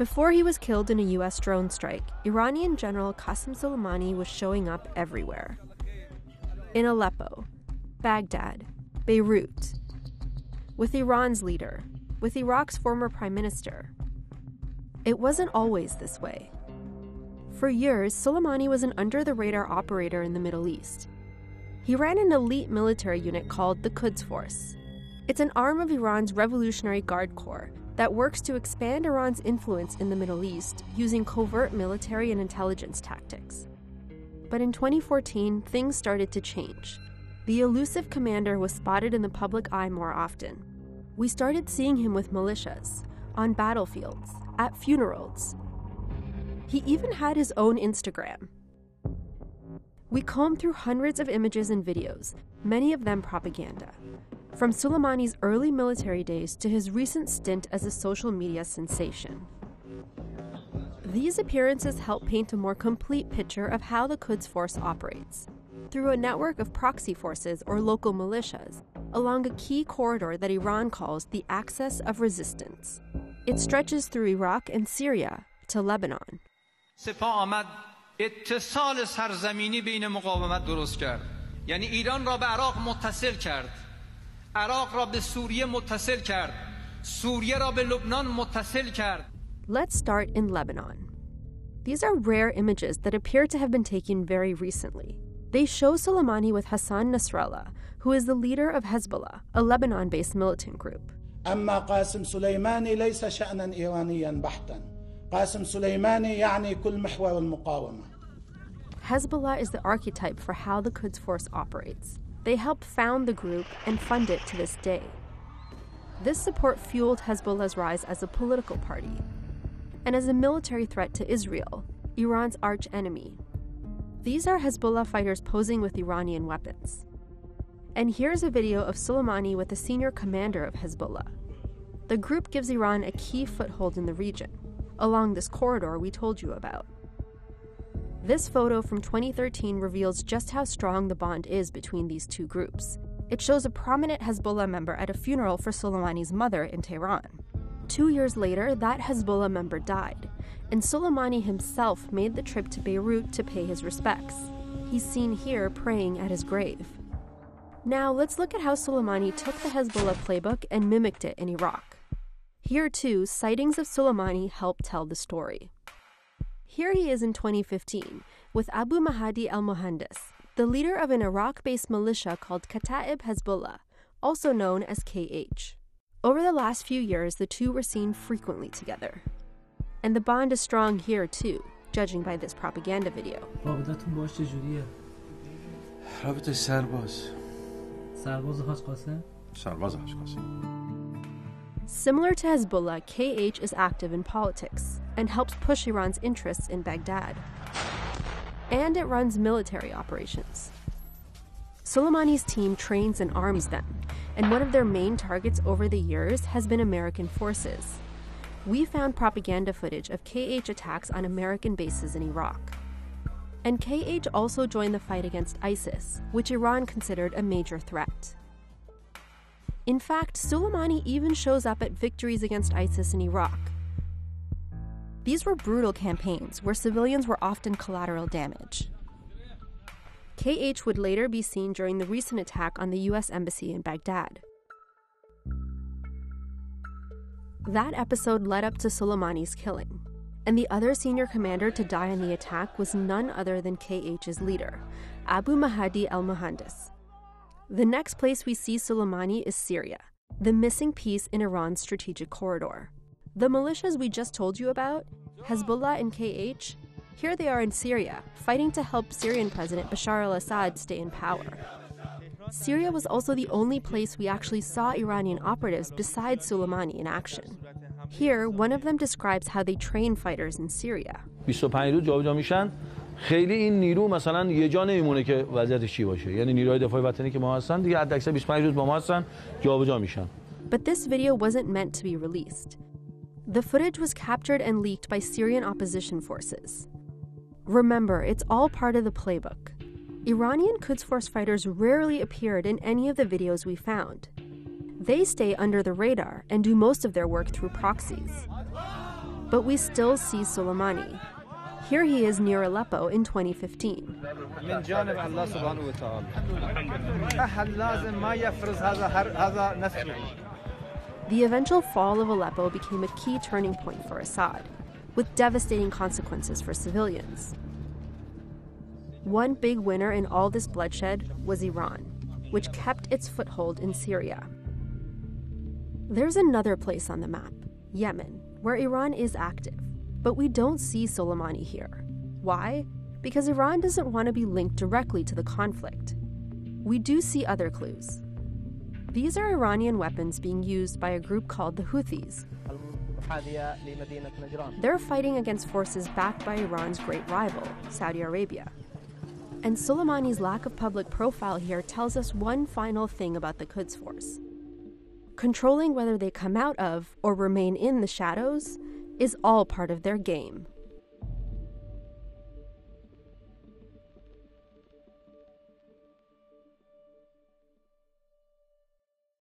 Before he was killed in a U.S. drone strike, Iranian General Qassim Suleimani was showing up everywhere. In Aleppo, Baghdad, Beirut, with Iran's leader, with Iraq's former prime minister. It wasn't always this way. For years, Suleimani was an under-the-radar operator in the Middle East. He ran an elite military unit called the Quds Force. It's an arm of Iran's Revolutionary Guard Corps that works to expand Iran's influence in the Middle East using covert military and intelligence tactics. But in 2014, things started to change. The elusive commander was spotted in the public eye more often. We started seeing him with militias, on battlefields, at funerals. He even had his own Instagram. We combed through hundreds of images and videos, many of them propaganda, from Suleimani's early military days to his recent stint as a social media sensation. These appearances help paint a more complete picture of how the Quds Force operates, through a network of proxy forces or local militias, along a key corridor that Iran calls the Axis of Resistance. It stretches through Iraq and Syria to Lebanon. سپاه آمد اتصال سرزمینی بین مقاومت درست کرد. یعنی ایران را به عراق متصل کرد. عراق را به سوریه متصل کرد. سوریه را به لبنان متصل کرد. Let's start in Lebanon. These are rare images that appear to have been taken very recently. They show Suleimani with Hassan Nasrallah, who is the leader of Hezbollah, a Lebanon-based militant group. أما قاسم سليماني ليس شأنا إيرانيا بحتا. قاسم سليماني يعني كل محور المقاومة. Hezbollah is the archetype for how the Quds Force operates. They helped found the group and fund it to this day. This support fueled Hezbollah's rise as a political party and as a military threat to Israel, Iran's arch-enemy. These are Hezbollah fighters posing with Iranian weapons. And here's a video of Suleimani with the senior commander of Hezbollah. The group gives Iran a key foothold in the region, along this corridor we told you about. This photo from 2013 reveals just how strong the bond is between these two groups. It shows a prominent Hezbollah member at a funeral for Suleimani's mother in Tehran. 2 years later, that Hezbollah member died, and Suleimani himself made the trip to Beirut to pay his respects. He's seen here praying at his grave. Now, let's look at how Suleimani took the Hezbollah playbook and mimicked it in Iraq. Here, too, sightings of Suleimani help tell the story. Here he is in 2015 with Abu Mahdi al-Mohandes, the leader of an Iraq-based militia called Kata'ib Hezbollah, also known as KH. Over the last few years, the two were seen frequently together. And the bond is strong here, too, judging by this propaganda video. Similar to Hezbollah, KH is active in politics and helps push Iran's interests in Baghdad. And it runs military operations. Suleimani's team trains and arms them, and one of their main targets over the years has been American forces. We found propaganda footage of KH attacks on American bases in Iraq. And KH also joined the fight against ISIS, which Iran considered a major threat. In fact, Suleimani even shows up at victories against ISIS in Iraq. These were brutal campaigns where civilians were often collateral damage. KH would later be seen during the recent attack on the U.S. Embassy in Baghdad. That episode led up to Suleimani's killing, and the other senior commander to die in the attack was none other than KH's leader, Abu Mahdi al-Mohandes. The next place we see Suleimani is Syria, the missing piece in Iran's strategic corridor. The militias we just told you about, Hezbollah and KH, here they are in Syria, fighting to help Syrian President Bashar al-Assad stay in power. Syria was also the only place we actually saw Iranian operatives besides Suleimani in action. Here, one of them describes how they train fighters in Syria. 25 روز جابجا میشن خیلی این نیرو مثلا یه جا نمیمونه که وضعیتش چی باشه یعنی نیروهای دفاعی وطنی که ما هستن دیگه حداکثر 25 روز با ما هستن جابجا میشن. But this video wasn't meant to be released. The footage was captured and leaked by Syrian opposition forces. Remember, it's all part of the playbook. Iranian Quds Force fighters rarely appeared in any of the videos we found. They stay under the radar and do most of their work through proxies. But we still see Suleimani. Here he is near Aleppo in 2015. The eventual fall of Aleppo became a key turning point for Assad, with devastating consequences for civilians. One big winner in all this bloodshed was Iran, which kept its foothold in Syria. There's another place on the map, Yemen, where Iran is active, but we don't see Suleimani here. Why? Because Iran doesn't want to be linked directly to the conflict. We do see other clues. These are Iranian weapons being used by a group called the Houthis. They're fighting against forces backed by Iran's great rival, Saudi Arabia. And Suleimani's lack of public profile here tells us one final thing about the Quds Force. Controlling whether they come out of or remain in the shadows is all part of their game.